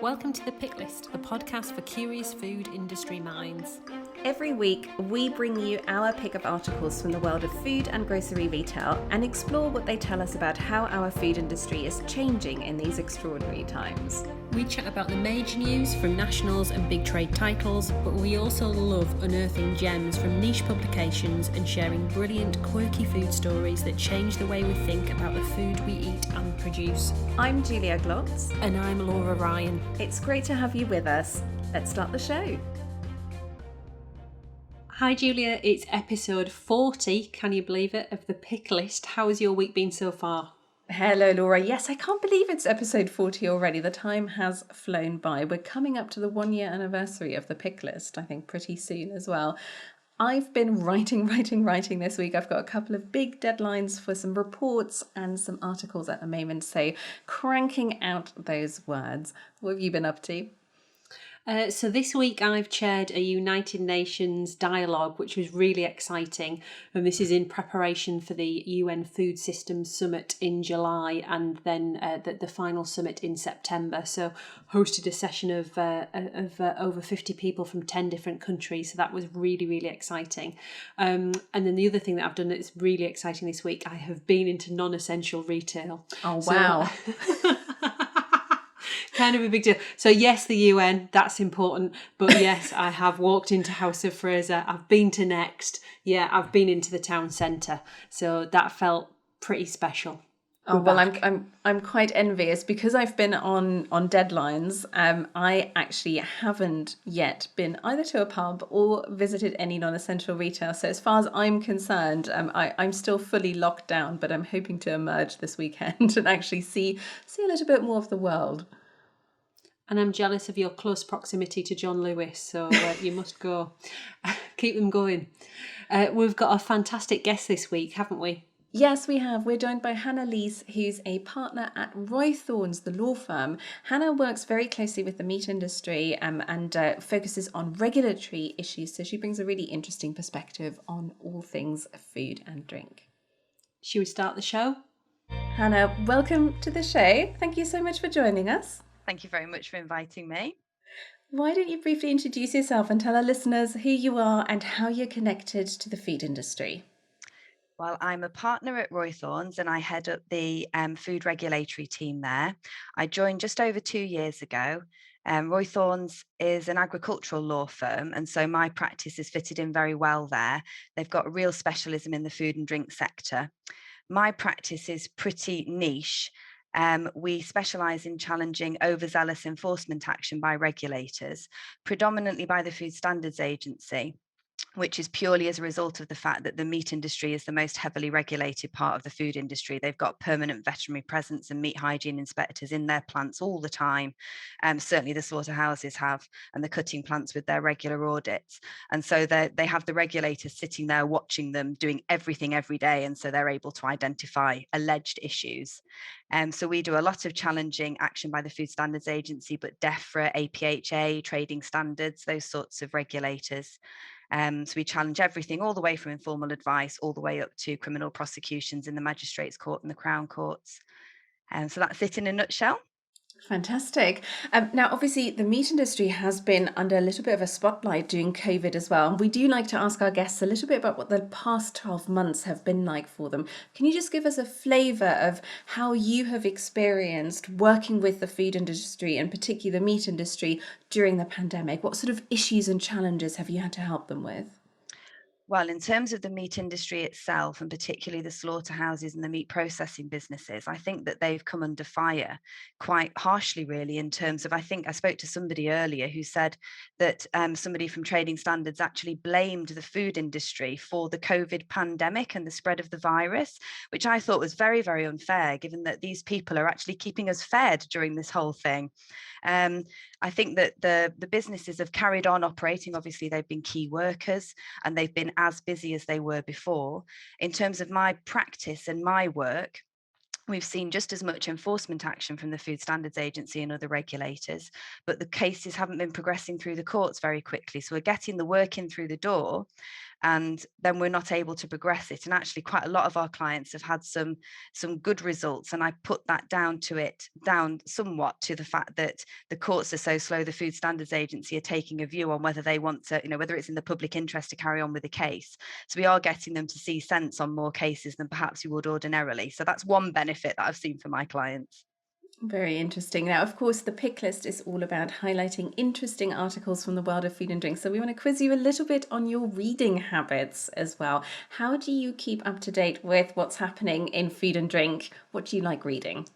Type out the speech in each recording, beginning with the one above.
Welcome to The Pick List, the podcast for curious food industry minds. Every week, we bring you our pick of articles from the world of food and grocery retail and explore what they tell us about how our food industry is changing in these extraordinary times. We chat about the major news from nationals and big trade titles, but we also love unearthing gems from niche publications and sharing brilliant, quirky food stories that change the way we think about the food we eat and produce. I'm Julia Glotz. And I'm Laura Ryan. It's great to have you with us. Let's start the show. Hi Julia, it's episode 40, can you believe it, of The Pick List. How has your week been so far? Hello, Laura. Yes, I can't believe it's episode 40 already. The time has flown by. We're coming up to the 1-year anniversary of the pick list, I think pretty soon as well. I've been writing this week. I've got a couple of big deadlines for some reports and some articles at the moment, so cranking out those words. What have you been up to? So this week I've chaired a United Nations dialogue, which was really exciting. And this is in preparation for the UN Food Systems Summit in July and then the final summit in September. So hosted a session of over 50 people from 10 different countries. So that was really, really exciting. And then the other thing that I've done that's really exciting this week, I have been into non-essential retail. Oh, wow. Kind of a big deal. So yes, the UN, that's important. But yes, I have walked into House of Fraser. I've been to Next. Yeah, I've been into the town centre. So that felt pretty special. Oh, well, I'm quite envious because I've been on deadlines. I actually haven't yet been either to a pub or visited any non-essential retail. So as far as I'm concerned, I'm still fully locked down, but I'm hoping to emerge this weekend and actually see a little bit more of the world. And I'm jealous of your close proximity to John Lewis, so you must go. Keep them going. We've got a fantastic guest this week, haven't we? Yes, we have. We're joined by Hannah Leese, who's a partner at Roythornes, the law firm. Hannah works very closely with the meat industry and focuses on regulatory issues, so she brings a really interesting perspective on all things food and drink. Should we start the show? Hannah, welcome to the show. Thank you so much for joining us. Thank you very much for inviting me. Why don't you briefly introduce yourself and tell our listeners who you are and how you're connected to the food industry? Well, I'm a partner at Roythornes and I head up the food regulatory team there. I joined just over 2 years ago. Roythornes is an agricultural law firm, and so my practice is fitted in very well there. They've got a real specialism in the food and drink sector. My practice is pretty niche. We specialise in challenging overzealous enforcement action by regulators, predominantly by the Food Standards Agency, which is purely as a result of the fact that the meat industry is the most heavily regulated part of the food industry. They've got permanent veterinary presence and meat hygiene inspectors in their plants all the time. Certainly the slaughterhouses have, and the cutting plants with their regular audits. And so they have the regulators sitting there watching them, doing everything every day. And so they're able to identify alleged issues. So we do a lot of challenging action by the Food Standards Agency, but DEFRA, APHA, trading standards, those sorts of regulators. So we challenge everything all the way from informal advice all the way up to criminal prosecutions in the Magistrates Court and the Crown Courts. So that's it in a nutshell. Fantastic. Now, obviously, the meat industry has been under a little bit of a spotlight during COVID as well. And we do like to ask our guests a little bit about what the past 12 months have been like for them. Can you just give us a flavour of how you have experienced working with the food industry and particularly the meat industry during the pandemic? What sort of issues and challenges have you had to help them with? Well, in terms of the meat industry itself, and particularly the slaughterhouses and the meat processing businesses, I think that they've come under fire quite harshly, really, in terms of, I think I spoke to somebody earlier who said that somebody from Trading Standards actually blamed the food industry for the COVID pandemic and the spread of the virus, which I thought was very, very unfair, given that these people are actually keeping us fed during this whole thing. I think that the businesses have carried on operating. Obviously, they've been key workers and they've been as busy as they were before. In terms of my practice and my work, we've seen just as much enforcement action from the Food Standards Agency and other regulators, but the cases haven't been progressing through the courts very quickly. So we're getting the work in through the door, and then we're not able to progress it. And actually quite a lot of our clients have had some good results, and I put that down somewhat to the fact that the courts are so slow. The Food Standards Agency are taking a view on whether they want to, whether it's in the public interest to carry on with the case. So we are getting them to see sense on more cases than perhaps you would ordinarily. So that's one benefit that I've seen for my clients. Very interesting. Now, of course, the pick list is all about highlighting interesting articles from the world of food and drink. So we want to quiz you a little bit on your reading habits as well. How do you keep up to date with what's happening in food and drink? What do you like reading?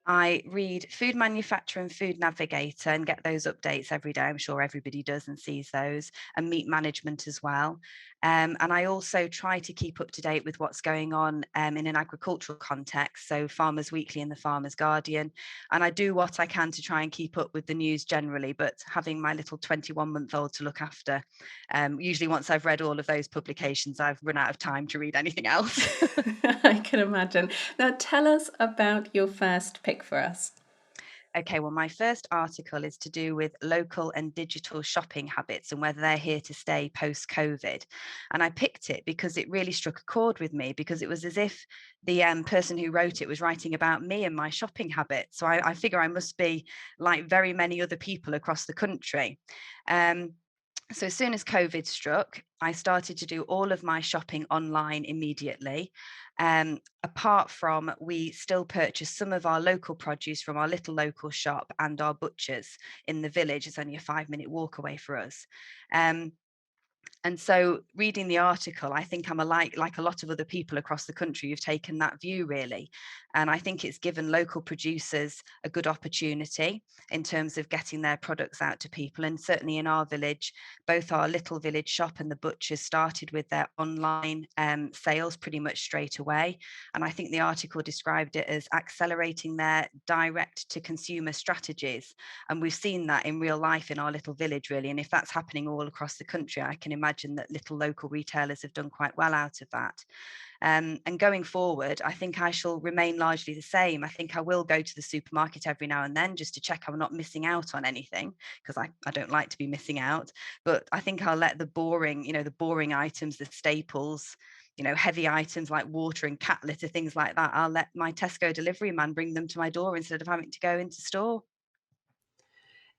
I read Food Manufacturer and Food Navigator and get those updates every day. I'm sure everybody does and sees those, and Meat Management as well. And I also try to keep up to date with what's going on in an agricultural context. So Farmers Weekly and the Farmers Guardian. And I do what I can to try and keep up with the news generally, but having my little 21-month-old to look after, usually once I've read all of those publications, I've run out of time to read anything else. I can imagine. Now, tell us about your first pick for us. Okay, well, my first article is to do with local and digital shopping habits and whether they're here to stay post-COVID. And I picked it because it really struck a chord with me, because it was as if the person who wrote it was writing about me and my shopping habits. So I figure I must be like very many other people across the country. So as soon as COVID struck, I started to do all of my shopping online immediately. Apart from, we still purchase some of our local produce from our little local shop and our butchers in the village. It's only a 5-minute walk away for us. Um, and so reading the article, I think I'm like a lot of other people across the country who've taken that view, really. And I think it's given local producers a good opportunity in terms of getting their products out to people. And certainly in our village, both our little village shop and the butchers started with their online sales pretty much straight away. And I think the article described it as accelerating their direct to consumer strategies. And we've seen that in real life in our little village, really. And if that's happening all across the country, I can imagine that little local retailers have done quite well out of that. And going forward, I think I shall remain largely the same. I think I will go to the supermarket every now and then just to check I'm not missing out on anything, because I don't like to be missing out. But I think I'll let the boring, the boring items, the staples, heavy items like water and cat litter, things like that, I'll let my Tesco delivery man bring them to my door instead of having to go into store.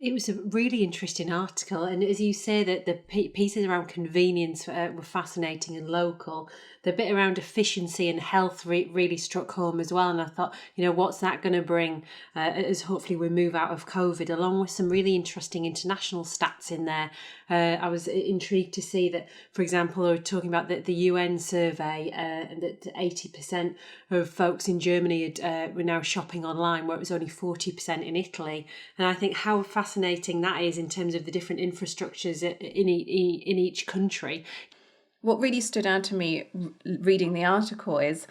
It was a really interesting article, and as you say, that the pieces around convenience were fascinating and local. The bit around efficiency and health really struck home as well. And I thought, what's that going to bring as hopefully we move out of COVID, along with some really interesting international stats in there. I was intrigued to see that, for example, they were talking about the UN survey, and that 80% of folks in Germany were now shopping online, where it was only 40% in Italy. And I think how fascinating that is in terms of the different infrastructures in each country. What really stood out to me reading the article is,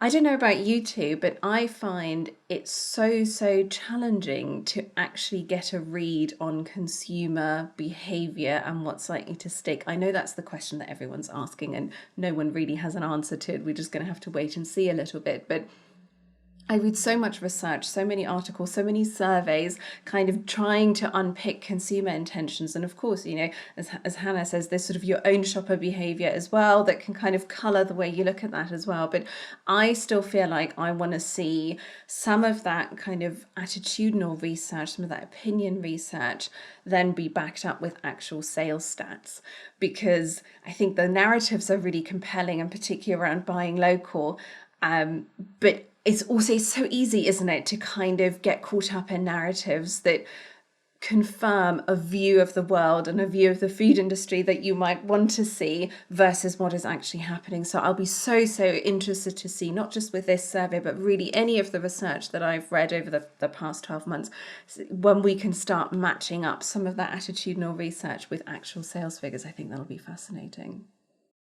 I don't know about you two, but I find it so challenging to actually get a read on consumer behavior and what's likely to stick. I know that's the question that everyone's asking, and no one really has an answer to it. We're just going to have to wait and see a little bit. But I read so much research, so many articles, so many surveys, kind of trying to unpick consumer intentions. And of course, as Hannah says, there's sort of your own shopper behavior as well that can kind of colour the way you look at that as well. But I still feel like I want to see some of that kind of attitudinal research, some of that opinion research, then be backed up with actual sales stats. Because I think the narratives are really compelling, and particularly around buying local. But it's also so easy, isn't it, to kind of get caught up in narratives that confirm a view of the world and a view of the food industry that you might want to see versus what is actually happening. So I'll be so interested to see, not just with this survey, but really any of the research that I've read over the past 12 months, when we can start matching up some of that attitudinal research with actual sales figures. I think that'll be fascinating.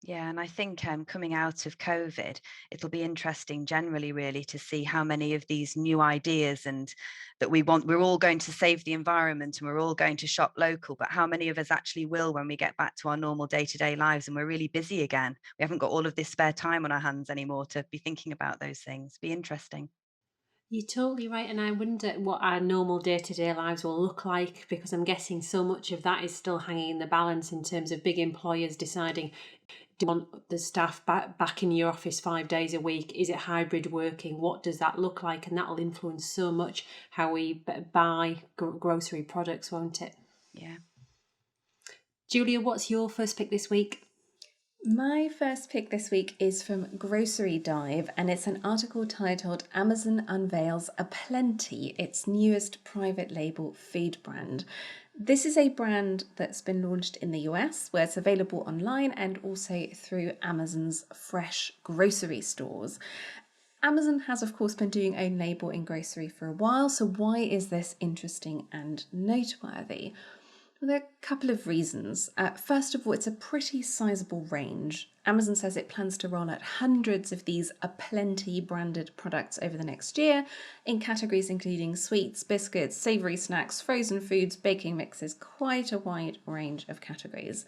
Yeah, and I think coming out of COVID, it'll be interesting generally, really, to see how many of these new ideas and that we're all going to save the environment and we're all going to shop local, but how many of us actually will when we get back to our normal day-to-day lives and we're really busy again. We haven't got all of this spare time on our hands anymore to be thinking about those things. Be interesting. You're totally right, and I wonder what our normal day-to-day lives will look like, because I'm guessing so much of that is still hanging in the balance in terms of big employers deciding, do you want the staff back in your office 5 days a week? Is it hybrid working? What does that look like? And that will influence so much how we buy grocery products, won't it? Yeah. Julia, what's your first pick this week? My first pick this week is from Grocery Dive, and it's an article titled Amazon Unveils Aplenty, its newest private label food brand. This is a brand that's been launched in the US, where it's available online and also through Amazon's fresh grocery stores. Amazon has, of course, been doing own label in grocery for a while, so why is this interesting and noteworthy? Well, there are a couple of reasons. First of all, it's a pretty sizable range. Amazon says it plans to roll out hundreds of these Aplenty branded products over the next year in categories including sweets, biscuits, savoury snacks, frozen foods, baking mixes, quite a wide range of categories.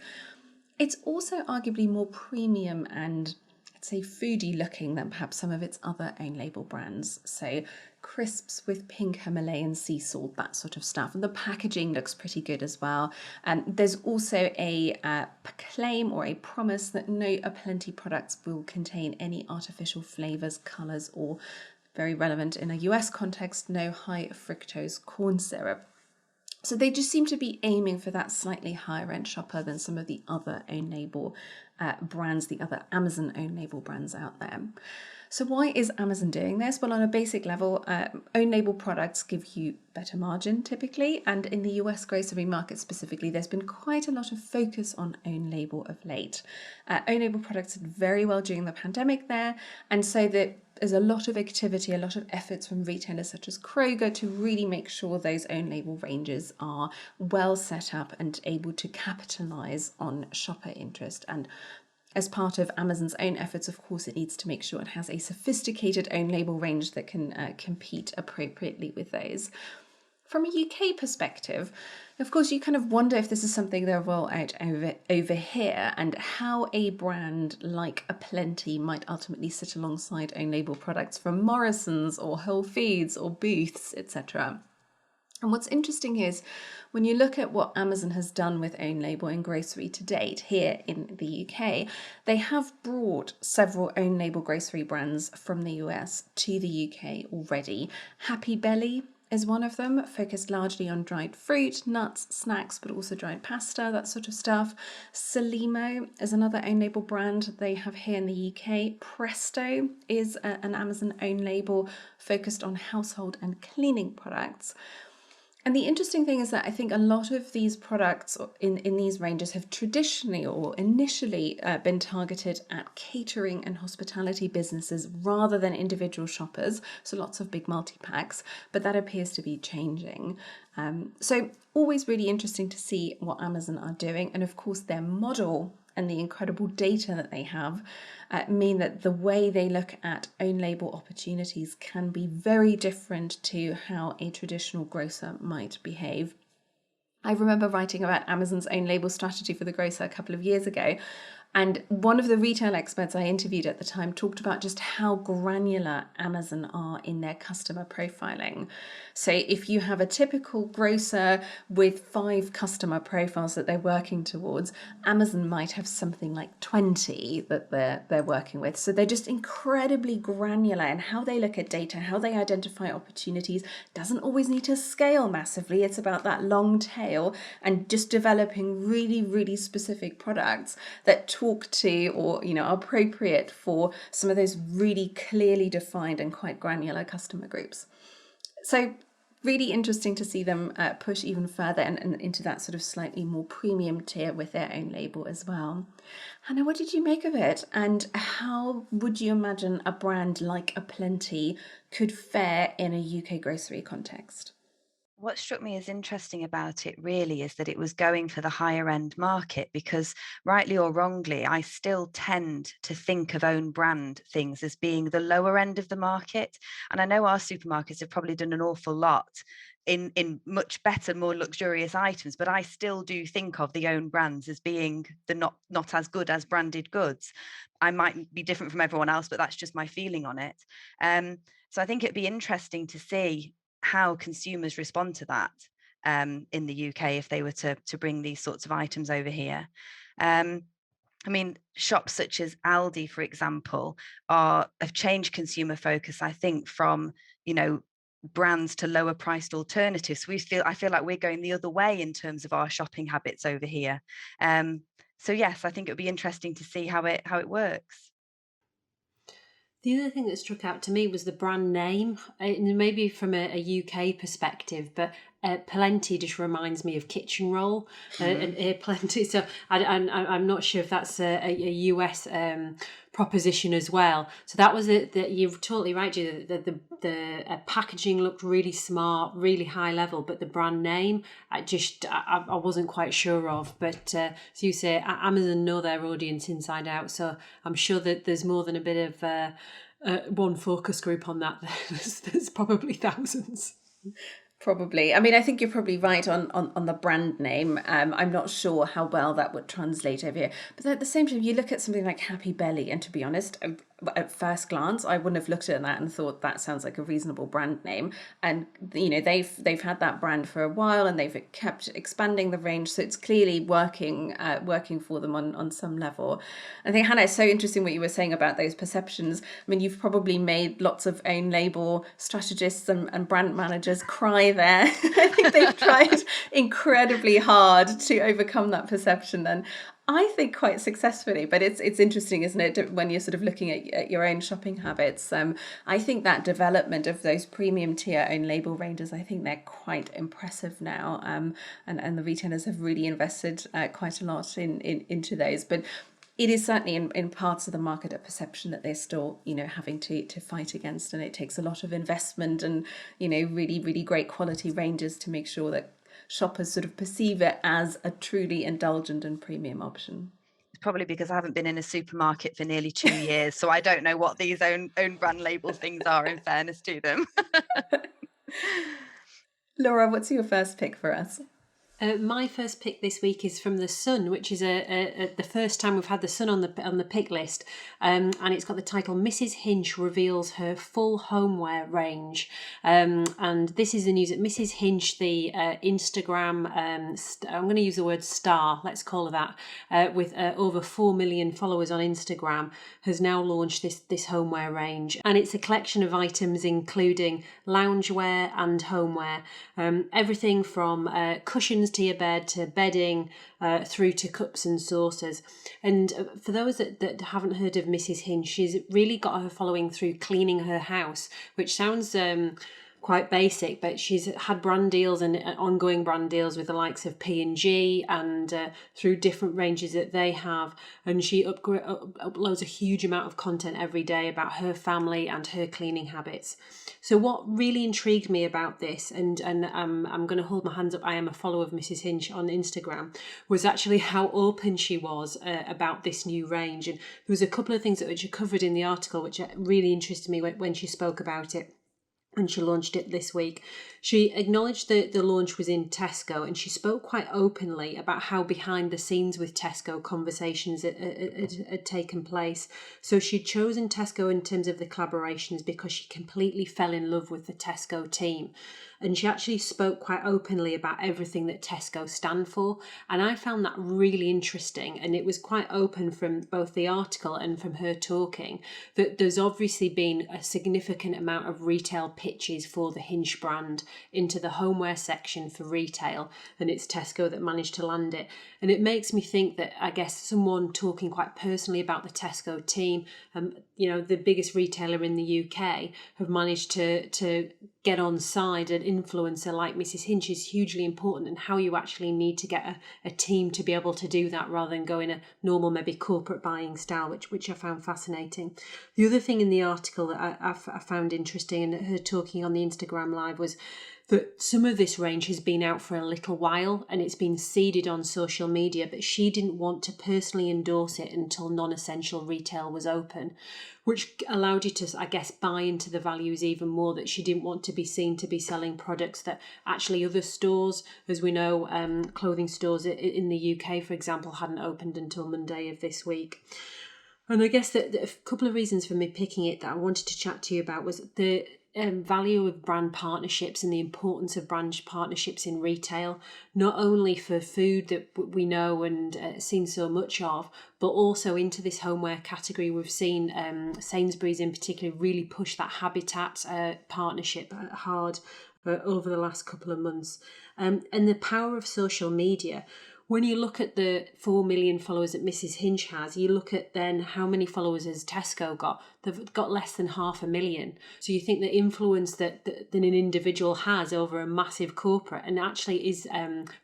It's also arguably more premium and, let's say, foodie looking than perhaps some of its other own label brands. So crisps with pink Himalayan sea salt, that sort of stuff. And the packaging looks pretty good as well. And there's also a claim or a promise that no Aplenty products will contain any artificial flavours, colours, or, very relevant in a US context, no high fructose corn syrup. So they just seem to be aiming for that slightly higher end shopper than some of the other own label brands, the other Amazon own label brands out there. So why is Amazon doing this? Well, on a basic level, own label products give you better margin typically, and in the US grocery market specifically, there's been quite a lot of focus on own label of late. Own label products did very well during the pandemic there, and so there's a lot of activity, a lot of efforts from retailers such as Kroger to really make sure those own label ranges are well set up and able to capitalize on shopper interest. And as part of Amazon's own efforts, of course, it needs to make sure it has a sophisticated own label range that can compete appropriately with those. From a UK perspective, of course, you kind of wonder if this is something they'll roll out over here and how a brand like Aplenty might ultimately sit alongside own label products from Morrison's or Whole Foods or Booths, etc. And what's interesting is when you look at what Amazon has done with own label in grocery to date here in the UK, they have brought several own label grocery brands from the US to the UK already. Happy Belly is one of them, focused largely on dried fruit, nuts, snacks, but also dried pasta, that sort of stuff. Salimo is another own label brand they have here in the UK. Presto is an Amazon own label focused on household and cleaning products. And the interesting thing is that I think a lot of these products in these ranges have traditionally or initially been targeted at catering and hospitality businesses rather than individual shoppers, so lots of big multi-packs, but that appears to be changing. So always really interesting to see what Amazon are doing, and of course their model and the incredible data that they have mean that the way they look at own label opportunities can be very different to how a traditional grocer might behave. I remember writing about Amazon's own label strategy for the grocer a couple of years ago, and one of the retail experts I interviewed at the time talked about just how granular Amazon are in their customer profiling. So if you have a typical grocer with 5 customer profiles that they're working towards, Amazon might have something like 20 that they're working with. So they're just incredibly granular in how they look at data, how they identify opportunities. Doesn't always need to scale massively. It's about that long tail and just developing really, really specific products that talk to or are appropriate for some of those really clearly defined and quite granular customer groups. So really interesting to see them push even further and into that sort of slightly more premium tier with their own label as well. Hannah, what did you make of it? And how would you imagine a brand like Aplenty could fare in a UK grocery context? What struck me as interesting about it really is that it was going for the higher end market, because rightly or wrongly, I still tend to think of own brand things as being the lower end of the market. And I know our supermarkets have probably done an awful lot in much better, more luxurious items, but I still do think of the own brands as being the not as good as branded goods. I might be different from everyone else, but that's just my feeling on it. So I think it'd be interesting to see how consumers respond to that in the UK if they were to bring these sorts of items over here. I mean, shops such as Aldi, for example, have changed consumer focus, I think, from, brands to lower priced alternatives. I feel like we're going the other way in terms of our shopping habits over here. So yes, I think it would be interesting to see how it works. The other thing that struck out to me was the brand name, maybe from a UK perspective, but Aplenty just reminds me of kitchen roll and Aplenty. So I'm not sure if that's a US proposition as well. So that was it. You're totally right, Julie. The packaging looked really smart, really high level, but the brand name, I wasn't quite sure of. But so you say Amazon know their audience inside out, so I'm sure that there's more than a bit of one focus group on that. There's probably thousands. Probably. I mean, I think you're probably right on the brand name. I'm not sure how well that would translate over here. But at the same time, you look at something like Happy Belly, and to be honest, at first glance, I wouldn't have looked at that and thought that sounds like a reasonable brand name. And they've had that brand for a while, and they've kept expanding the range, so it's clearly working for them on some level. I think, Hannah, it's so interesting what you were saying about those perceptions. I mean, you've probably made lots of own label strategists and brand managers cry there. I think they've tried incredibly hard to overcome that perception, and I think quite successfully. But it's interesting, isn't it, when you're sort of looking at your own shopping habits. I think that development of those premium tier own label ranges, I think they're quite impressive now, and the retailers have really invested quite a lot into those. But it is certainly in parts of the market a perception that they're still, having to fight against, and it takes a lot of investment and, really, really great quality ranges to make sure that shoppers sort of perceive it as a truly indulgent and premium option. It's probably because I haven't been in a supermarket for nearly 2 years, so I don't know what these own brand label things are, in fairness to them. Laura, what's your first pick for us? My first pick this week is from The Sun, which is the first time we've had The Sun on the pick list, and it's got the title "Mrs. Hinch reveals her full homeware range." And this is the news that Mrs. Hinch, the Instagram, I'm going to use the word star, let's call her that, with over 4 million followers on Instagram, has now launched this homeware range, and it's a collection of items including loungewear and homeware, everything from cushions to your bed, to bedding, through to cups and saucers. And for those that haven't heard of Mrs. Hinch, she's really got her following through cleaning her house, which sounds quite basic, but she's had brand deals and ongoing brand deals with the likes of P&G and through different ranges that they have, and she uploads a huge amount of content every day about her family and her cleaning habits. So what really intrigued me about this, and I'm going to hold my hands up, I am a follower of Mrs. Hinch on Instagram, was actually how open she was about this new range. And there was a couple of things that she covered in the article which really interested me when she spoke about it. And she launched it this week. She acknowledged that the launch was in Tesco, and she spoke quite openly about how behind the scenes with Tesco conversations had taken place. So she'd chosen Tesco in terms of the collaborations because she completely fell in love with the Tesco team. And she actually spoke quite openly about everything that Tesco stand for. And I found that really interesting. And it was quite open from both the article and from her talking that there's obviously been a significant amount of retail pitches for the Hinch brand into the homeware section for retail. And it's Tesco that managed to land it. And it makes me think that, I guess, someone talking quite personally about the Tesco team, the biggest retailer in the UK, have managed to get on side an influencer like Mrs. Hinch is hugely important, and how you actually need to get a team to be able to do that rather than go in a normal, maybe corporate buying style, which I found fascinating. The other thing in the article that I found interesting, and her talking on the Instagram live, was that some of this range has been out for a little while and it's been seeded on social media, but she didn't want to personally endorse it until non-essential retail was open, which allowed you to, I guess, buy into the values even more, that she didn't want to be seen to be selling products that actually other stores, as we know, clothing stores in the UK, for example, hadn't opened until Monday of this week. And I guess that a couple of reasons for me picking it that I wanted to chat to you about was value of brand partnerships and the importance of brand partnerships in retail, not only for food that we know and seen so much of, but also into this homeware category. We've seen Sainsbury's in particular really push that Habitat partnership hard over the last couple of months. And the power of social media. When you look at the 4 million followers that Mrs. Hinch has, you look at then how many followers has Tesco got? They've got less than 500,000. So you think the influence that an individual has over a massive corporate, and actually is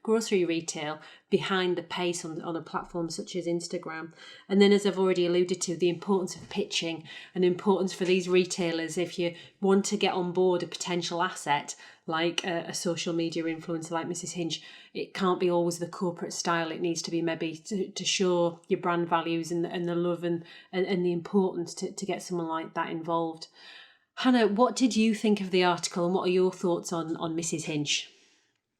grocery retail behind the pace on a platform such as Instagram. And then, as I've already alluded to, the importance of pitching and importance for these retailers, if you want to get on board a potential asset like a social media influencer like Mrs. Hinch, it can't be always the corporate style. It needs to be maybe to show your brand values and the love and the importance to get someone like that involved. Hannah, what did you think of the article, and what are your thoughts on Mrs. Hinch?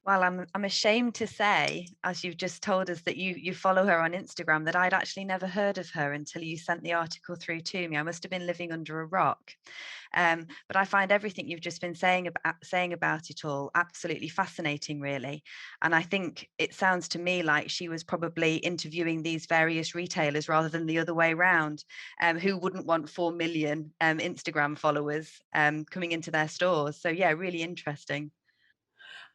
Well, I'm ashamed to say, as you've just told us that you follow her on Instagram, that I'd actually never heard of her until you sent the article through to me. I must have been living under a rock. But I find everything you've just been saying about it all absolutely fascinating, really. And I think it sounds to me like she was probably interviewing these various retailers rather than the other way around, who wouldn't want 4 million Instagram followers coming into their stores. So yeah, really interesting.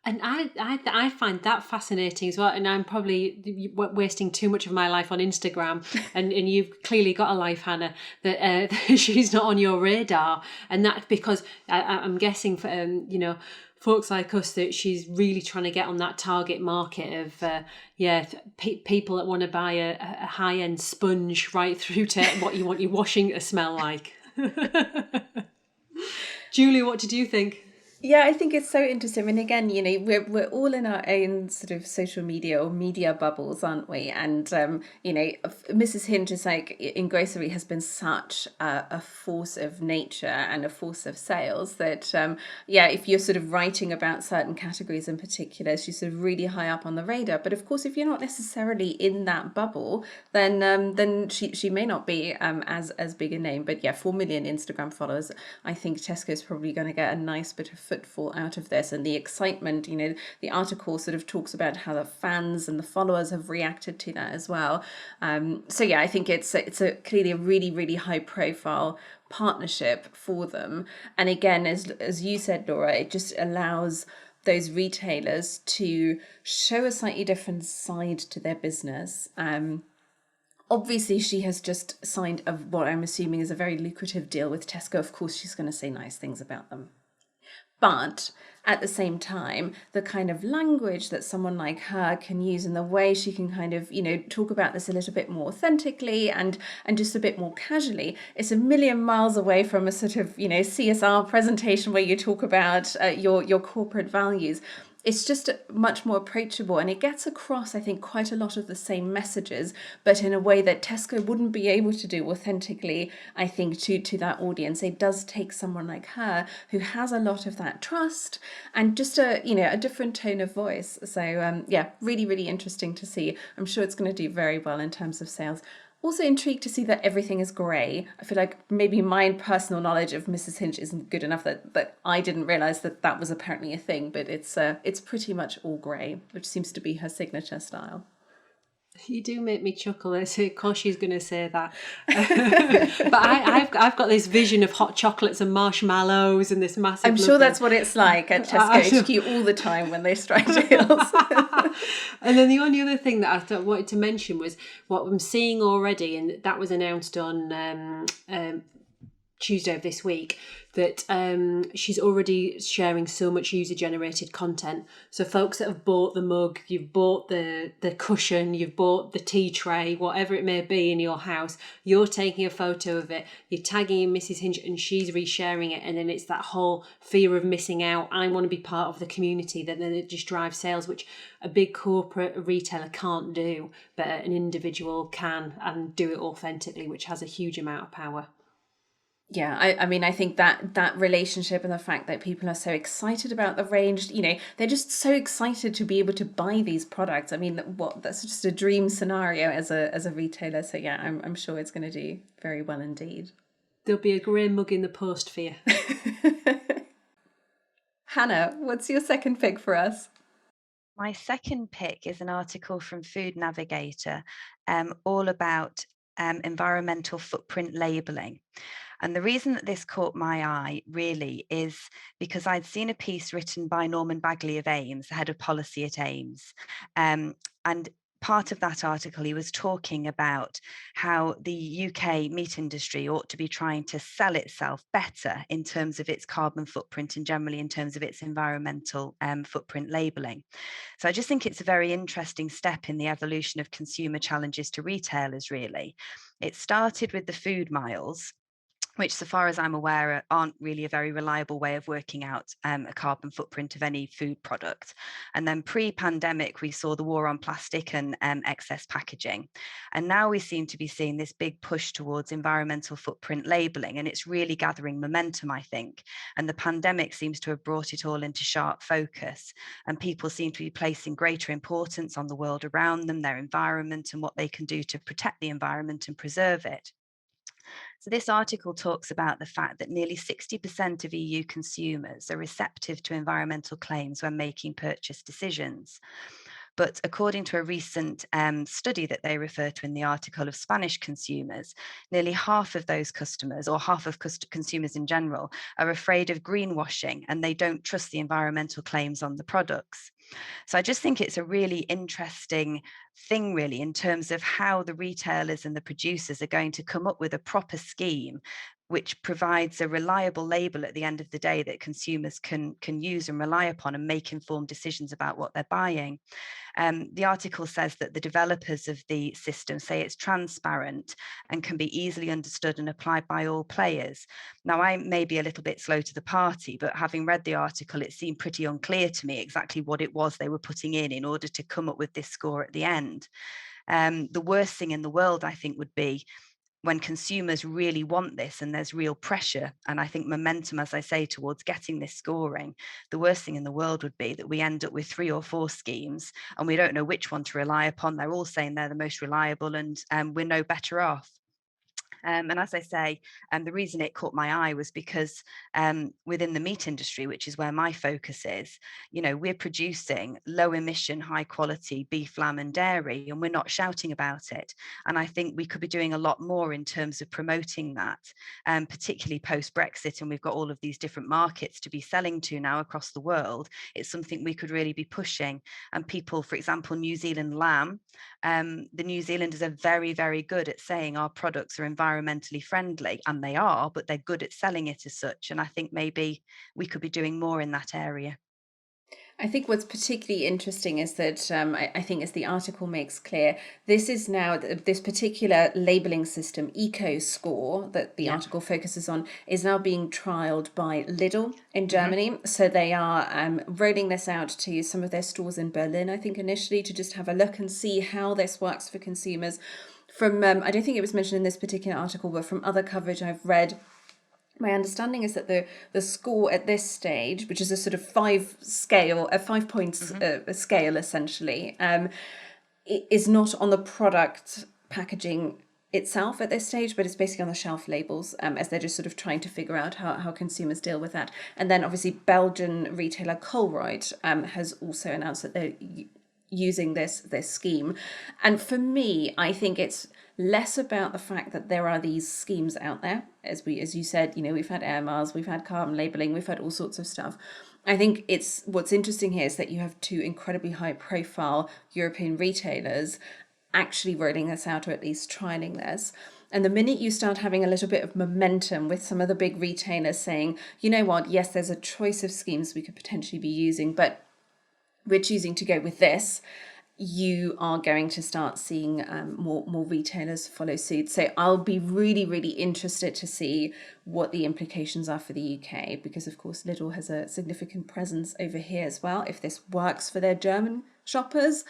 And I find that fascinating as well. And I'm probably wasting too much of my life on Instagram. And you've clearly got a life, Hannah, that she's not on your radar. And that's because I'm guessing for, folks like us, that she's really trying to get on that target market of, people that want to buy a high-end sponge right through to what you want your washing to smell like. Julie, what did you think? Yeah, I think it's so interesting. And again, we're all in our own sort of social media or media bubbles, aren't we? And Mrs. Hinch is like, in grocery, has been such a force of nature and a force of sales that if you're sort of writing about certain categories in particular, she's sort of really high up on the radar. But of course, if you're not necessarily in that bubble, then she may not be as big a name. But yeah, 4 million Instagram followers. I think Tesco's probably going to get a nice bit of footfall out of this, and the excitement, the article sort of talks about how the fans and the followers have reacted to that as well. I think it's clearly a really, really high profile partnership for them. And again, as you said, Laura, it just allows those retailers to show a slightly different side to their business. Obviously, she has just signed what I'm assuming is a very lucrative deal with Tesco. Of course, she's going to say nice things about them. But at the same time, the kind of language that someone like her can use, and the way she can kind of, talk about this a little bit more authentically and just a bit more casually, it's a million miles away from a sort of, CSR presentation where you talk about your corporate values. It's just much more approachable, and it gets across, I think, quite a lot of the same messages, but in a way that Tesco wouldn't be able to do authentically, I think, to that audience. It does take someone like her who has a lot of that trust and just a different tone of voice. So really, really interesting to see. I'm sure it's going to do very well in terms of sales. Also intrigued to see that everything is grey. I feel like maybe my personal knowledge of Mrs. Hinch isn't good enough that I didn't realise that was apparently a thing, but it's pretty much all grey, which seems to be her signature style. You do make me chuckle. Of course she's going to say that. But I've got this vision of hot chocolates and marshmallows and this massive... I'm sure that's what it's like at Tesco HQ all the time when they strike deals. And then the only other thing that I wanted to mention was what I'm seeing already, and that was announced on Tuesday of this week, that she's already sharing so much user-generated content. So folks that have bought the mug, you've bought the cushion, you've bought the tea tray, whatever it may be in your house, you're taking a photo of it, you're tagging in Mrs. Hinch, and she's resharing it, and then it's that whole fear of missing out. I want to be part of the community. That then it just drives sales, which a big corporate retailer can't do, but an individual can, and do it authentically, which has a huge amount of power. Yeah, I mean, I think that relationship and the fact that people are so excited about the range, they're just so excited to be able to buy these products. I mean, that's just a dream scenario as a retailer. So yeah, I'm sure it's going to do very well indeed. There'll be a grey mug in the post for you. Hannah, what's your second pick for us? My second pick is an article from Food Navigator, all about environmental footprint labelling. And the reason that this caught my eye really is because I'd seen a piece written by Norman Bagley of Ames, the head of policy at Ames. And part of that article, he was talking about how the UK meat industry ought to be trying to sell itself better in terms of its carbon footprint and generally in terms of its environmental footprint labelling. So I just think it's a very interesting step in the evolution of consumer challenges to retailers, really. It started with the food miles, which, so far as I'm aware, aren't really a very reliable way of working out a carbon footprint of any food product. And then pre-pandemic, we saw the war on plastic and excess packaging. And now we seem to be seeing this big push towards environmental footprint labelling, and it's really gathering momentum, I think. And the pandemic seems to have brought it all into sharp focus. And people seem to be placing greater importance on the world around them, their environment, and what they can do to protect the environment and preserve it. So this article talks about the fact that nearly 60% of EU consumers are receptive to environmental claims when making purchase decisions. But according to a recent study that they refer to in the article of Spanish consumers, nearly half of those customers, or half of consumers in general, are afraid of greenwashing and they don't trust the environmental claims on the products. So I just think it's a really interesting thing, really, in terms of how the retailers and the producers are going to come up with a proper scheme which provides a reliable label at the end of the day that consumers can use and rely upon and make informed decisions about what they're buying. The article says that the developers of the system say it's transparent and can be easily understood and applied by all players. Now, I may be a little bit slow to the party, but having read the article, it seemed pretty unclear to me exactly what it was they were putting in order to come up with this score at the end. The worst thing in the world, I think, would be when consumers really want this and there's real pressure, and I think momentum, as I say, towards getting this scoring. The worst thing in the world would be that we end up with 3 or 4 schemes and we don't know which one to rely upon. They're all saying they're the most reliable, and we're no better off. And as I say, the reason it caught my eye was because within the meat industry, which is where my focus is, we're producing low emission, high quality beef, lamb and dairy, and we're not shouting about it. And I think we could be doing a lot more in terms of promoting that, particularly post Brexit. And we've got all of these different markets to be selling to now across the world. It's something we could really be pushing. And people, for example, New Zealand lamb, the New Zealanders are very, very good at saying our products are environmentally friendly, and they are, but they're good at selling it as such. And I think maybe we could be doing more in that area. I think what's particularly interesting is that I think, as the article makes clear, this is now this particular labelling system, Eco Score, that the Yeah. article focuses on, is now being trialled by Lidl in Mm-hmm. Germany. So they are rolling this out to some of their stores in Berlin, I think, initially, to just have a look and see how this works for consumers. From I don't think it was mentioned in this particular article, but from other coverage I've read, my understanding is that the score at this stage, which is a sort of 5 points Mm-hmm. a scale essentially, is not on the product packaging itself at this stage, but it's basically on the shelf labels, as they're just sort of trying to figure out how consumers deal with that. And then obviously Belgian retailer Colruyt has also announced that they're using this scheme. And for me, I think it's less about the fact that there are these schemes out there, as you said, we've had air miles, we've had carbon labeling, we've had all sorts of stuff. I think it's what's interesting here is that you have 2 incredibly high profile European retailers actually rolling this out, or at least trialing this. And the minute you start having a little bit of momentum with some of the big retailers saying, you know what, yes, there's a choice of schemes we could potentially be using, but we're choosing to go with this, you are going to start seeing more retailers follow suit. So I'll be really, really interested to see what the implications are for the UK, because of course Lidl has a significant presence over here as well. If this works for their German shoppers,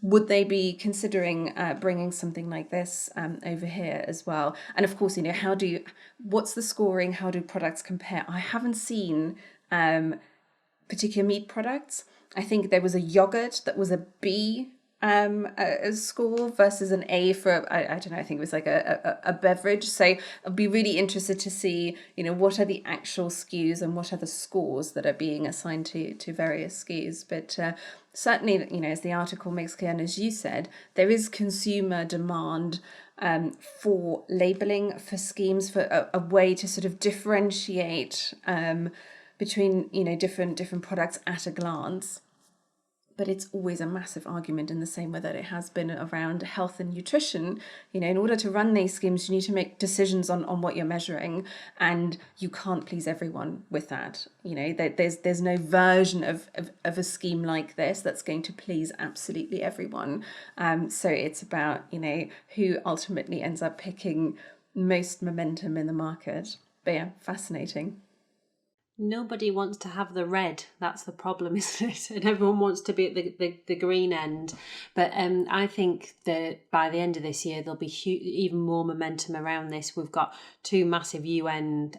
would they be considering bringing something like this over here as well? And of course, what's the scoring? How do products compare? I haven't seen particular meat products. I think there was a yogurt that was a B a score versus an A for, I don't know, I think it was like a beverage. So I'd be really interested to see, what are the actual SKUs and what are the scores that are being assigned to various SKUs. But certainly, as the article makes clear, and as you said, there is consumer demand for labelling, for schemes, for a way to sort of differentiate between, different products at a glance. But it's always a massive argument in the same way that it has been around health and nutrition. In order to run these schemes, you need to make decisions on what you're measuring, and you can't please everyone with that. There's no version of a scheme like this that's going to please absolutely everyone. So it's about, who ultimately ends up picking most momentum in the market. But yeah, fascinating. Nobody wants to have the red. That's the problem, isn't it? And everyone wants to be at the green end. But I think that by the end of this year, there'll be even more momentum around this. We've got two massive UN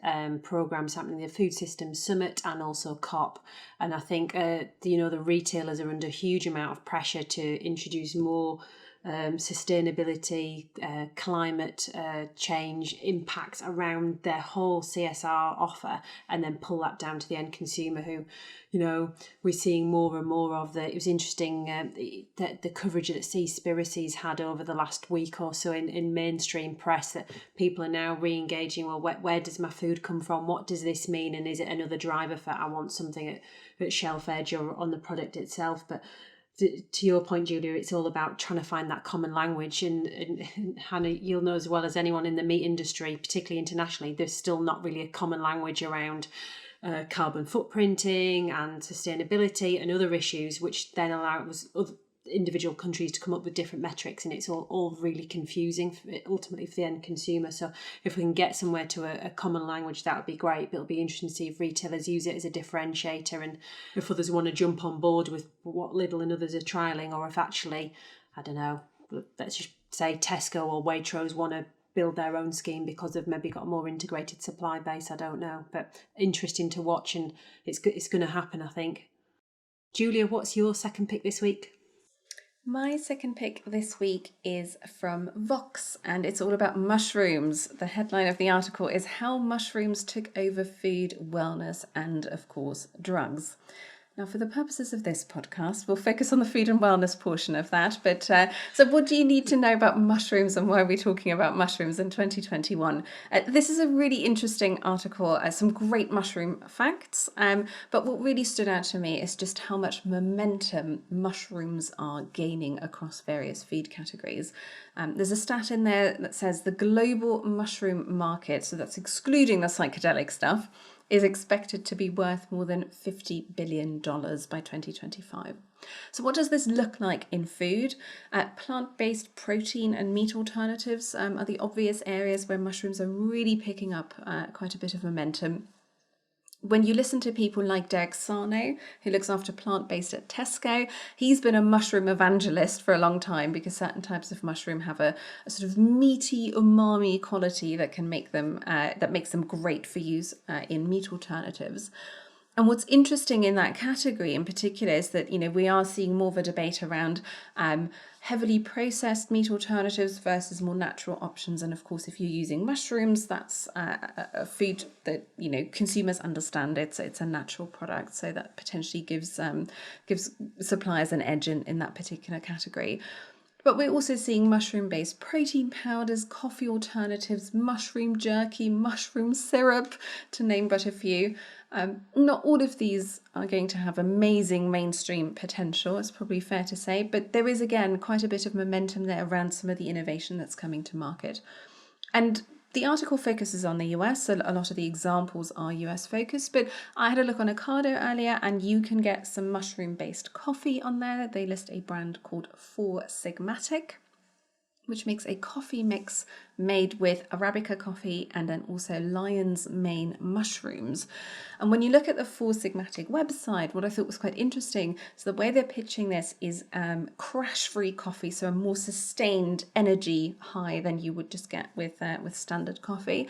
programs happening, the Food Systems Summit and also COP. And I think, the retailers are under a huge amount of pressure to introduce more sustainability, climate change impacts around their whole CSR offer, and then pull that down to the end consumer who, we're seeing more and more of. It was interesting the coverage that Seaspiracy's had over the last week or so in mainstream press, that people are now re-engaging, well, where does my food come from? What does this mean? And is it another driver for I want something at shelf edge or on the product itself? But to your point, Julia, it's all about trying to find that common language. And Hannah, you'll know as well as anyone in the meat industry, particularly internationally, there's still not really a common language around carbon footprinting and sustainability and other issues, which then allows other individual countries to come up with different metrics, and it's all really confusing ultimately for the end consumer. So if we can get somewhere to a common language, that would be great. But it'll be interesting to see if retailers use it as a differentiator, and if others want to jump on board with what Lidl and others are trialling, or if actually, I don't know, let's just say Tesco or Waitrose want to build their own scheme because they've maybe got a more integrated supply base. I don't know, but interesting to watch, and it's going to happen, I think. Julia, what's your second pick this week? My second pick this week is from Vox, and it's all about mushrooms. The headline of the article is How Mushrooms Took Over Food, Wellness, and, of course, Drugs. Now, for the purposes of this podcast, we'll focus on the food and wellness portion of that. But so what do you need to know about mushrooms, and why are we talking about mushrooms in 2021? This is a really interesting article, some great mushroom facts. But what really stood out to me is just how much momentum mushrooms are gaining across various food categories. There's a stat in there that says the global mushroom market, so that's excluding the psychedelic stuff, is expected to be worth more than $50 billion by 2025. So what does this look like in food? Plant-based protein and meat alternatives are the obvious areas where mushrooms are really picking up quite a bit of momentum. When you listen to people like Derek Sarno, who looks after plant-based at Tesco, he's been a mushroom evangelist for a long time because certain types of mushroom have a sort of meaty umami quality that can make them that makes them great for use in meat alternatives. And what's interesting in that category in particular is that, we are seeing more of a debate around heavily processed meat alternatives versus more natural options. And of course, if you're using mushrooms, that's a food that, consumers understand. It's a natural product. So that potentially gives suppliers an edge in that particular category. But we're also seeing mushroom-based protein powders, coffee alternatives, mushroom jerky, mushroom syrup, to name but a few. Not all of these are going to have amazing mainstream potential, it's probably fair to say, but there is, again, quite a bit of momentum there around some of the innovation that's coming to market. And the article focuses on the US, so a lot of the examples are US focused, but I had a look on Ocado earlier, and you can get some mushroom-based coffee on there. They list a brand called Four Sigmatic, which makes a coffee mix made with Arabica coffee and then also lion's mane mushrooms. And when you look at the Four Sigmatic website, what I thought was quite interesting, so the way they're pitching this is crash-free coffee, so a more sustained energy high than you would just get with standard coffee.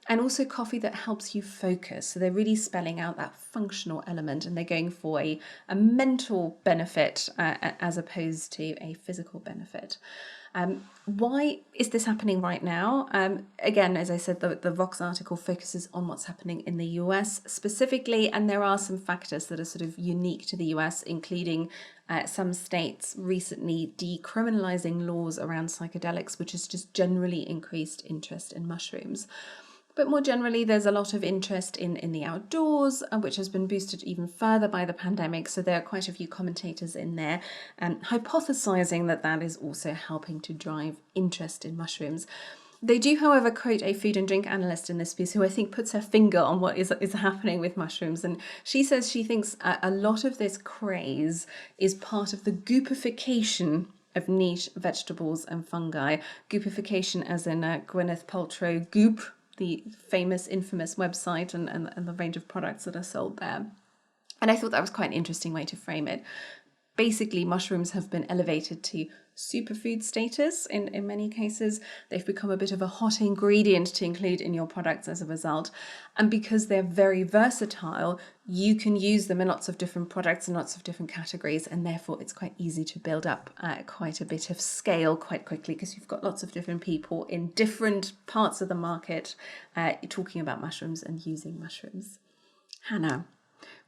And also coffee that helps you focus. So they're really spelling out that functional element, and they're going for a mental benefit as opposed to a physical benefit. Why is this happening right now? Again, as I said, the Vox article focuses on what's happening in the US specifically, and there are some factors that are sort of unique to the US, including some states recently decriminalizing laws around psychedelics, which has just generally increased interest in mushrooms. But more generally, there's a lot of interest in the outdoors, which has been boosted even further by the pandemic. So there are quite a few commentators in there hypothesizing that that is also helping to drive interest in mushrooms. They do, however, quote a food and drink analyst in this piece who I think puts her finger on what is happening with mushrooms. And she says she thinks a lot of this craze is part of the goopification of niche vegetables and fungi. Goopification as in Gwyneth Paltrow Goop, the famous, infamous website and the range of products that are sold there. And I thought that was quite an interesting way to frame it. Basically, mushrooms have been elevated to superfood status in many cases. They've become a bit of a hot ingredient to include in your products as a result. And because they're very versatile, you can use them in lots of different products and lots of different categories. And therefore, it's quite easy to build up quite a bit of scale quite quickly, because you've got lots of different people in different parts of the market talking about mushrooms and using mushrooms. Hannah,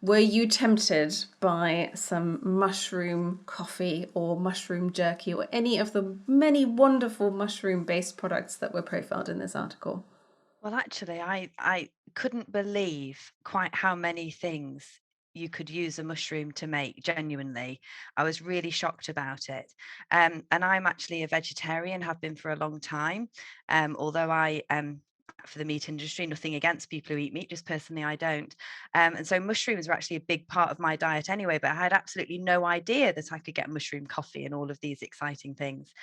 were you tempted by some mushroom coffee or mushroom jerky or any of the many wonderful mushroom-based products that were profiled in this article? Well, actually, I couldn't believe quite how many things you could use a mushroom to make, genuinely. I was really shocked about it. And I'm actually a vegetarian, have been for a long time. Although I for the meat industry, nothing against people who eat meat, just personally I don't. And so mushrooms were actually a big part of my diet anyway, but I had absolutely no idea that I could get mushroom coffee and all of these exciting things.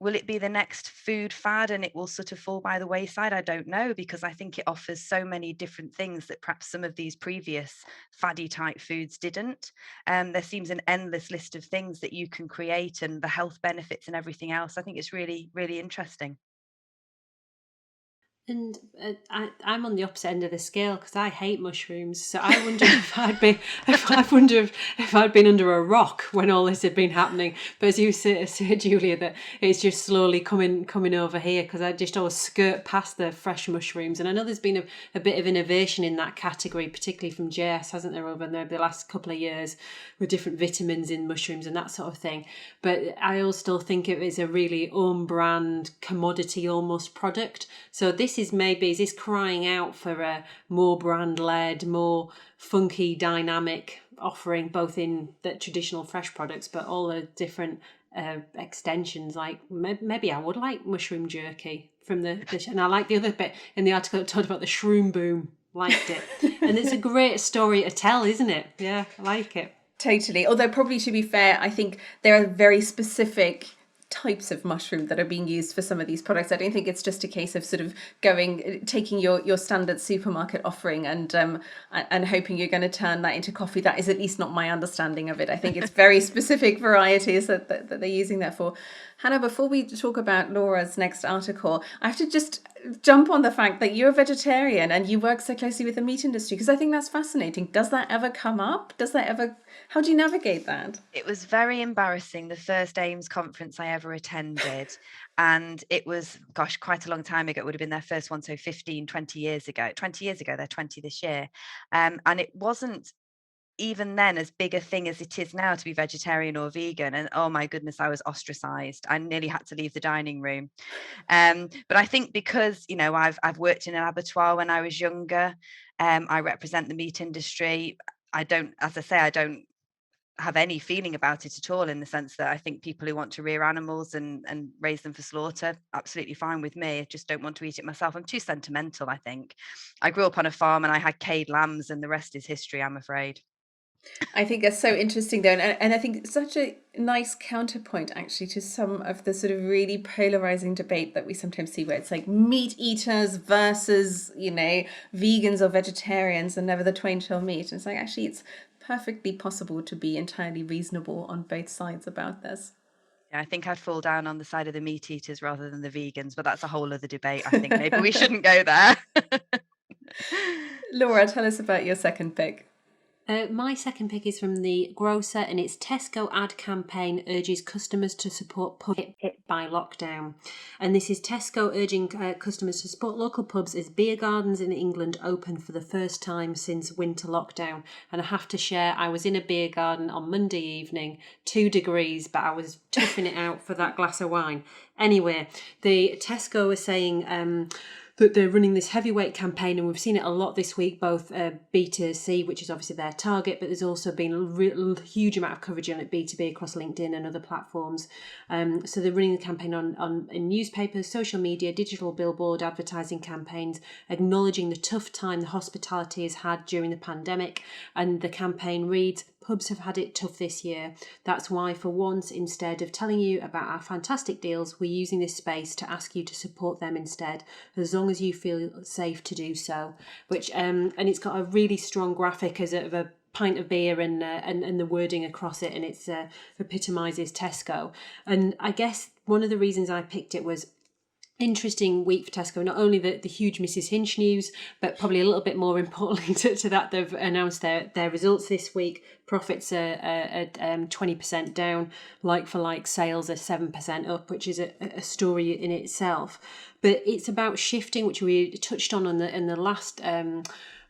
Will it be the next food fad and it will sort of fall by the wayside? I don't know, because I think it offers so many different things that perhaps some of these previous faddy type foods didn't. There seems an endless list of things that you can create, and the health benefits and everything else. I think it's really, really interesting. And I'm on the opposite end of the scale because I hate mushrooms. So I wonder if I'd be, if I'd been under a rock when all this had been happening. But as you say, Julia, that it's just slowly coming over here, because I just always skirt past the fresh mushrooms. And I know there's been a bit of innovation in that category, particularly from JS, hasn't there, over the last couple of years, with different vitamins in mushrooms and that sort of thing. But I also still think it is a really own brand commodity almost product. So this is crying out for a more brand led, more funky, dynamic offering, both in the traditional fresh products, but all the different extensions. Like maybe I would like mushroom jerky from the and I like the other bit in the article that talked about the shroom boom. Liked it. And it's a great story to tell, isn't it? Yeah, I like it. Totally. Although, probably to be fair, I think there are very specific types of mushroom that are being used for some of these products. I don't think it's just a case of sort of taking your standard supermarket offering and hoping you're going to turn that into coffee. That is at least not my understanding of it. I think it's very specific varieties that they're using that for. Hannah, before we talk about Laura's next article, I have to just jump on the fact that you're a vegetarian and you work so closely with the meat industry, because I think that's fascinating. Does that ever come up? How do you navigate that? It was very embarrassing, the first AIMS conference I ever attended. And it was, gosh, quite a long time ago. It would have been their first one, so 15, 20 years ago. 20 years ago, they're 20 this year. And it wasn't even then as big a thing as it is now to be vegetarian or vegan. And oh my goodness, I was ostracized. I nearly had to leave the dining room. But I think because, I've worked in an abattoir when I was younger. I represent the meat industry. I don't have any feeling about it at all, in the sense that I think people who want to rear animals and raise them for slaughter, absolutely fine with me. I just don't want to eat it myself. I'm too sentimental, I think. I grew up on a farm and I had cade lambs, and the rest is history, I'm afraid. I think that's so interesting, though, and I think it's such a nice counterpoint, actually, to some of the sort of really polarizing debate that we sometimes see, where it's like meat eaters versus, vegans or vegetarians, and never the twain shall meet. And it's like, actually, it's perfectly possible to be entirely reasonable on both sides about this. I think I'd fall down on the side of the meat eaters rather than the vegans, but that's a whole other debate. I think maybe we shouldn't go there. Laura, tell us about your second pick. My second pick is from the grocer, and it's Tesco ad campaign urges customers to support pub hit by lockdown. And this is Tesco urging customers to support local pubs as beer gardens in England open for the first time since winter lockdown. And I have to share, I was in a beer garden on Monday evening, 2 degrees, but I was toughing it out for that glass of wine. Anyway, the Tesco are saying that they're running this heavyweight campaign, and we've seen it a lot this week, both B2C, which is obviously their target, but there's also been a huge amount of coverage on it B2B across LinkedIn and other platforms. So they're running the campaign in newspapers, social media, digital billboard, advertising campaigns, acknowledging the tough time the hospitality has had during the pandemic. And the campaign reads, "Pubs have had it tough this year. That's why, for once, instead of telling you about our fantastic deals, we're using this space to ask you to support them instead, as long as you feel safe to do so." Which and it's got a really strong graphic of a pint of beer and the wording across it, and it's epitomises Tesco. And I guess one of the reasons I picked it was interesting week for Tesco, not only the huge Mrs. Hinch news, but probably a little bit more importantly to that, they've announced their results this week. Profits are 20% down, like-for-like sales are 7% up, which is a story in itself. But it's about shifting, which we touched on in the last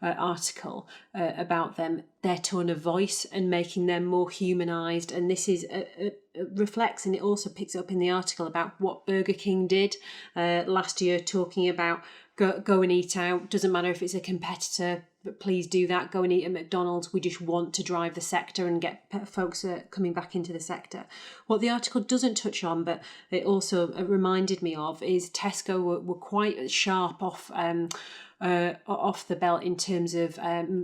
article about them, their tone of voice and making them more humanised. And this is reflects, and it also picks up in the article about what Burger King did last year, talking about go and eat out. Doesn't matter if it's a competitor, but please do that. Go and eat at McDonald's. We just want to drive the sector and get folks coming back into the sector. What the article doesn't touch on, but it also reminded me of, is Tesco were quite sharp off the belt in terms of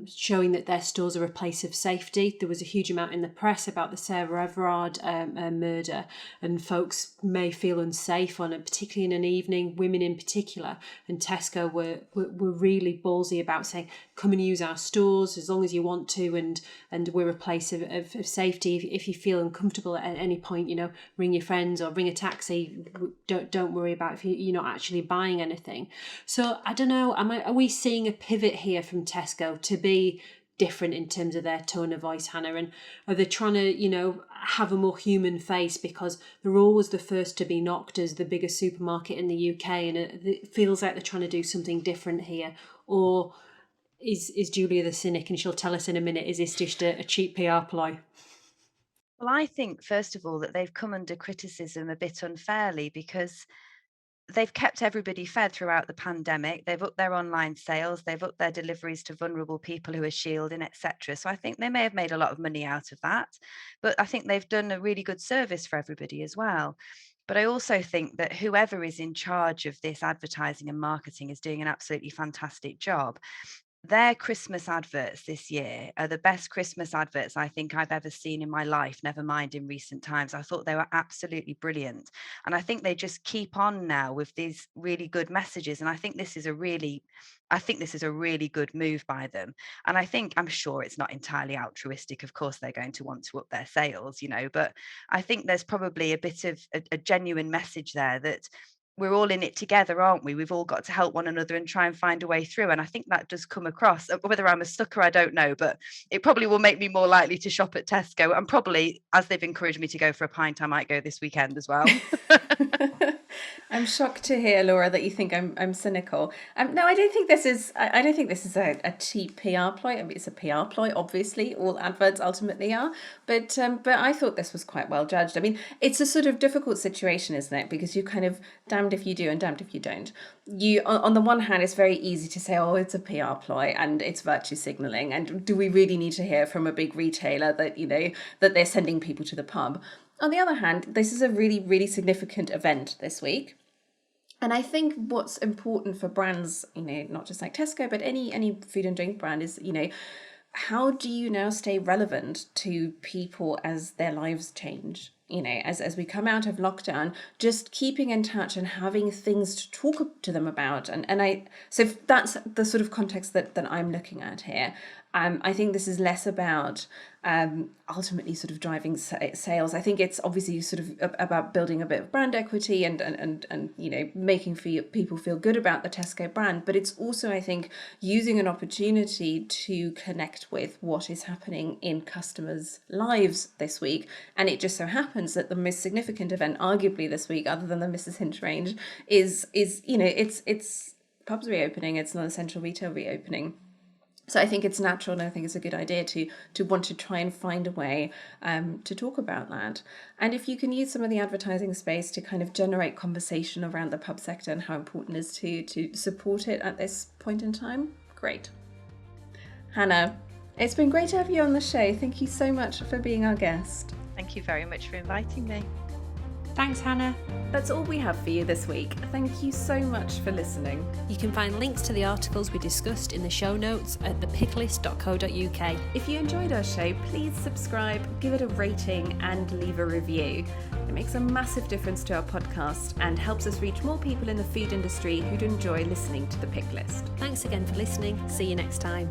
showing that their stores are a place of safety. There was a huge amount in the press about the Sarah Everard murder, and folks may feel unsafe on it, particularly in an evening, women in particular. And Tesco were really ballsy about saying, come and use our stores as long as you want to, and we're a place of safety. If you feel uncomfortable at any point, ring your friends or ring a taxi. Don't worry about if you're not actually buying anything. So I don't know, are we seeing a pivot here from Tesco to be different in terms of their tone of voice, Hannah? And are they trying to, have a more human face because they're always the first to be knocked as the biggest supermarket in the UK, and it feels like they're trying to do something different here? Or is Julia the cynic, and she'll tell us in a minute, is this just a cheap PR ploy? Well, I think, first of all, that they've come under criticism a bit unfairly because they've kept everybody fed throughout the pandemic. They've upped their online sales, they've upped their deliveries to vulnerable people who are shielding, etc. So I think they may have made a lot of money out of that, but I think they've done a really good service for everybody as well. But I also think that whoever is in charge of this advertising and marketing is doing an absolutely fantastic job. Their Christmas adverts this year are the best Christmas adverts I think I've ever seen in my life, never mind in recent times. I thought they were absolutely brilliant. And I think they just keep on now with these really good messages. And I think this is a really good move by them. And I'm sure it's not entirely altruistic. Of course, they're going to want to up their sales, but I think there's probably a bit of a genuine message there that we're all in it together, aren't we? We've all got to help one another and try and find a way through. And I think that does come across. Whether I'm a sucker, I don't know, but it probably will make me more likely to shop at Tesco. And probably, as they've encouraged me to go for a pint, I might go this weekend as well. I'm shocked to hear, Laura, that you think I'm cynical. No, I don't think this is. I don't think this is a cheap PR ploy. I mean, it's a PR ploy, obviously. All adverts ultimately are. But I thought this was quite well judged. I mean, it's a sort of difficult situation, isn't it? Because you kind of damned if you do and damned if you don't. You on the one hand, it's very easy to say, oh, it's a PR ploy and it's virtue signalling. And do we really need to hear from a big retailer that that they're sending people to the pub? On the other hand, this is a really, really significant event this week. And I think what's important for brands, not just like Tesco, but any food and drink brand is, how do you now stay relevant to people as their lives change? as we come out of lockdown, just keeping in touch and having things to talk to them about. So that's the sort of context that I'm looking at here. I think this is less about ultimately sort of driving sales. I think it's obviously sort of about building a bit of brand equity and making people feel good about the Tesco brand. But it's also, I think, using an opportunity to connect with what is happening in customers' lives this week. And it just so happens that the most significant event, arguably this week, other than the Mrs. Hinch range, is it's pubs reopening. It's non-essential retail reopening. So I think it's natural, and I think it's a good idea to want to try and find a way to talk about that. And if you can use some of the advertising space to kind of generate conversation around the pub sector and how important it is to support it at this point in time, great. Hannah, it's been great to have you on the show. Thank you so much for being our guest. Thank you very much for inviting me. Thanks, Hannah. That's all we have for you this week. Thank you so much for listening. You can find links to the articles we discussed in the show notes at thepicklist.co.uk. If you enjoyed our show, please subscribe, give it a rating and leave a review. It makes a massive difference to our podcast and helps us reach more people in the food industry who'd enjoy listening to The Pick List. Thanks again for listening. See you next time.